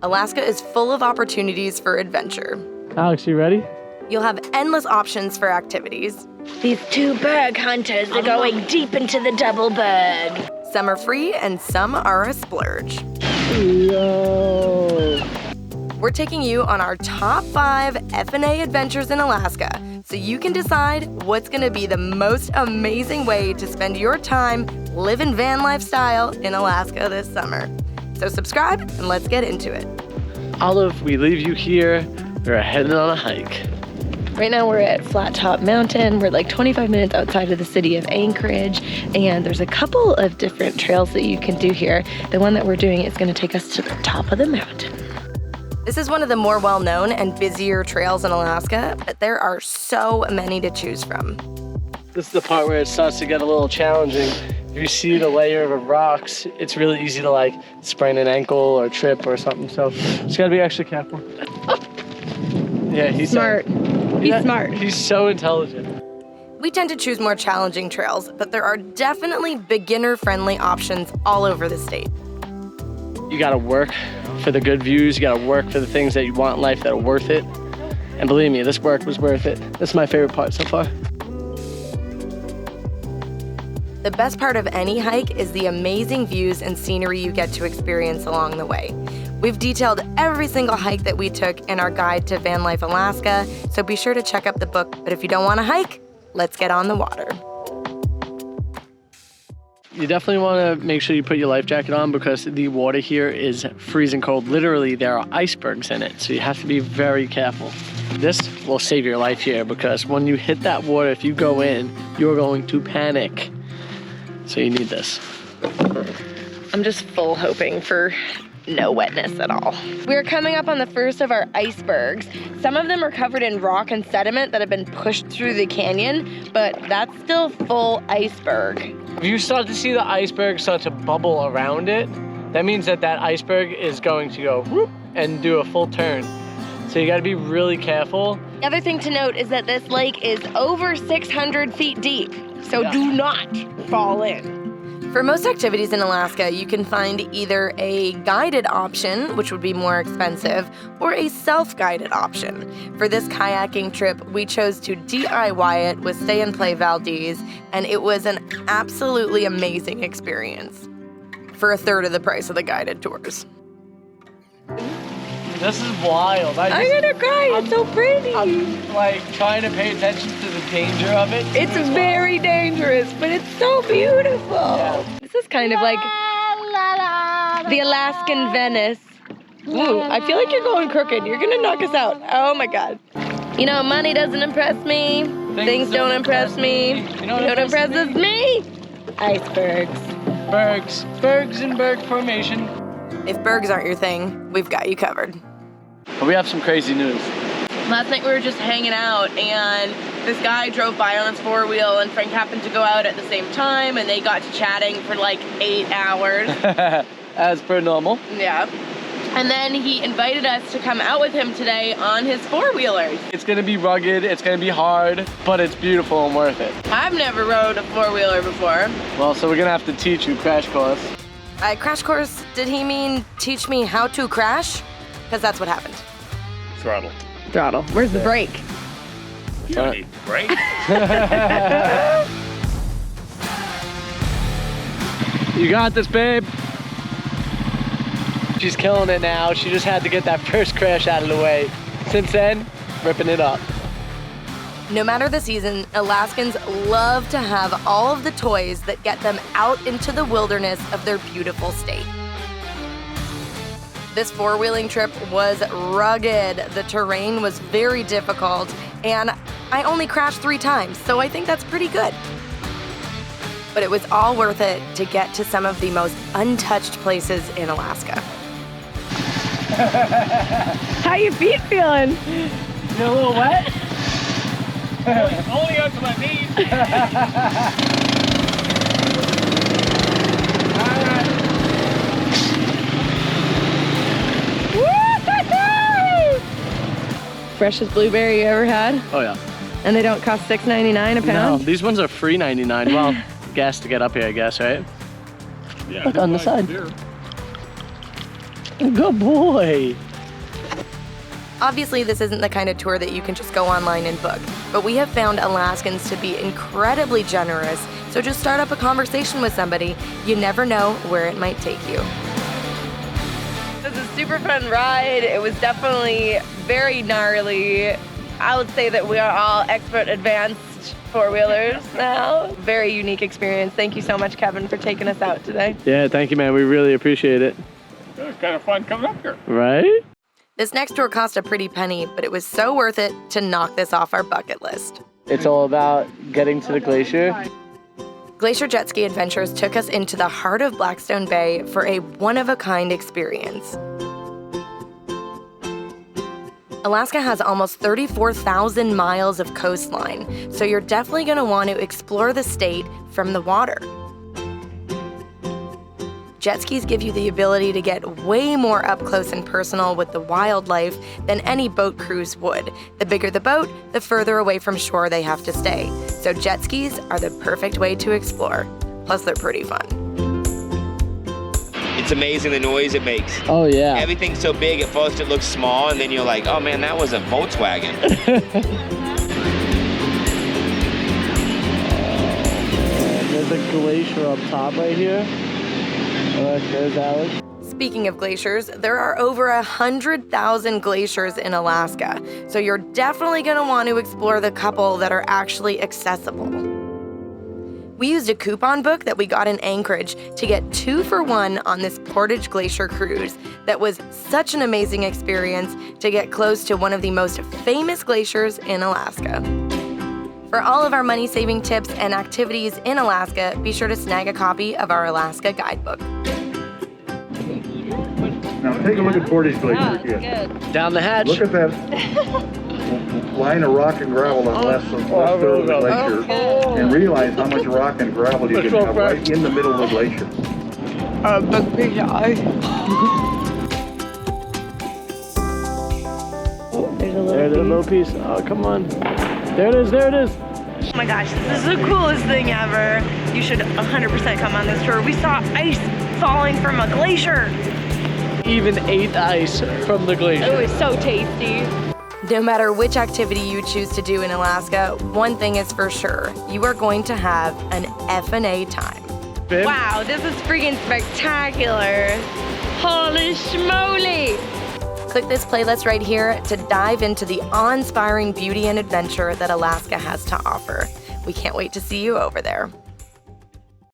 Alaska is full of opportunities for adventure. Alex, you ready? You'll have endless options for activities. These two berg hunters are going deep into the double berg. Some are free and some are a splurge. Yo. We're taking you on our top 5 F&A adventures in Alaska, so you can decide what's gonna be the most amazing way to spend your time living van lifestyle in Alaska this summer. So subscribe and let's get into it. Olive, we leave you here. We're heading on a hike. Right now we're at Flat Top Mountain. We're like 25 minutes outside of the city of Anchorage, and there's a couple of different trails that you can do here. The one that we're doing is gonna take us to the top of the mountain. This is one of the more well-known and busier trails in Alaska, but there are so many to choose from. This is the part where it starts to get a little challenging. If you see the layer of rocks, it's really easy to like sprain an ankle or trip or something, so just gotta be extra careful. Yeah, he's smart. He's smart. He's so intelligent. We tend to choose more challenging trails, but there are definitely beginner-friendly options all over the state. You gotta work for the good views, you gotta work for the things that you want in life that are worth it. And believe me, this work was worth it. This is my favorite part so far. The best part of any hike is the amazing views and scenery you get to experience along the way. We've detailed every single hike that we took in our guide to Van Life Alaska, so be sure to check out the book. But if you don't want to hike, let's get on the water. You definitely want to make sure you put your life jacket on because the water here is freezing cold. Literally, there are icebergs in it, so you have to be very careful. This will save your life here because when you hit that water, if you go in, you're going to panic. So you need this. I'm just full hoping for no wetness at all. We're coming up on the first of our icebergs. Some of them are covered in rock and sediment that have been pushed through the canyon, but that's still full iceberg. If you start to see the iceberg start to bubble around it, that means that that iceberg is going to go whoop and do a full turn. So you gotta be really careful. The other thing to note is that this lake is over 600 feet deep, so do not fall in. For most activities in Alaska, you can find either a guided option, which would be more expensive, or a self-guided option. For this kayaking trip, we chose to DIY it with Stay and Play Valdez, and it was an absolutely amazing experience for a third of the price of the guided tours. This is wild. I'm gonna cry, it's so pretty. I'm like trying to pay attention to the danger of it. It's very dangerous, but it's so beautiful. Yeah. This is kind of like the Alaskan Venice. Ooh, I feel like you're going crooked. You're gonna knock us out. Oh my God. You know, money doesn't impress me. Things don't impress me. You know what impresses me? Icebergs. Bergs and berg formation. If bergs aren't your thing, we've got you covered. But we have some crazy news. Last night we were just hanging out and this guy drove by on his 4-wheel and Frank happened to go out at the same time and they got to chatting for like 8 hours. As per normal. Yeah. And then he invited us to come out with him today on his 4-wheelers. It's gonna be rugged, it's gonna be hard, but it's beautiful and worth it. I've never rode a 4-wheeler before. Well, so we're gonna have to teach you crash course. Crash course, did he mean teach me how to crash? Because that's what happened. Throttle. Throttle. Where's the brake? You don't need brake. You got this, babe. She's killing it now. She just had to get that first crash out of the way. Since then, ripping it up. No matter the season, Alaskans love to have all of the toys that get them out into the wilderness of their beautiful state. This 4-wheeling trip was rugged. The terrain was very difficult, and I only crashed 3 times, so I think that's pretty good. But it was all worth it to get to some of the most untouched places in Alaska. How you feet feeling? You a little wet? Only up to my knees. Freshest blueberry you ever had? Oh yeah. And they don't cost $6.99 a No, pound? these ones are free 99. Well, gas to get up here, I guess, right? Yeah, Look on the side. Beer. Good boy. Obviously, this isn't the kind of tour that you can just go online and book, but we have found Alaskans to be incredibly generous, so just start up a conversation with somebody. You never know where it might take you. It was a super fun ride. It was definitely very gnarly. I would say that we are all expert advanced four-wheelers now. Very unique experience. Thank you so much, Kevin, for taking us out today. Yeah, thank you, man. We really appreciate it. It was kind of fun coming up here. Right? This next tour cost a pretty penny, but it was so worth it to knock this off our bucket list. It's all about getting to the glacier. Glacier Jet Ski Adventures took us into the heart of Blackstone Bay for a one-of-a-kind experience. Alaska has almost 34,000 miles of coastline, so you're definitely going to want to explore the state from the water. Jet skis give you the ability to get way more up close and personal with the wildlife than any boat cruise would. The bigger the boat, the further away from shore they have to stay. So jet skis are the perfect way to explore. Plus, they're pretty fun. It's amazing the noise it makes. Oh, yeah. Everything's so big, at first it looks small, and then you're like, oh man, that was a Volkswagen. There's a glacier up top right here. There's Alex. Speaking of glaciers, there are over 100,000 glaciers in Alaska, so you're definitely going to want to explore the couple that are actually accessible. We used a coupon book that we got in Anchorage to get 2 for 1 on this Portage Glacier Cruise. That was such an amazing experience to get close to one of the most famous glaciers in Alaska. For all of our money-saving tips and activities in Alaska, be sure to snag a copy of our Alaska guidebook. Now take a look at Portage Glacier again. Down the hatch. Look at that line of rock and gravel on the left side of the glacier, and realize how much rock and gravel you can have right in the middle of the glacier. There's a little piece. Oh, come on. There it is, there it is. Oh my gosh, this is the coolest thing ever. You should 100% come on this tour. We saw ice falling from a glacier. Even ate ice from the glacier. It was so tasty. No matter which activity you choose to do in Alaska, one thing is for sure, you are going to have an F&A time. Babe? Wow, this is freaking spectacular. Holy schmoly. Click this playlist right here to dive into the awe-inspiring beauty and adventure that Alaska has to offer. We can't wait to see you over there.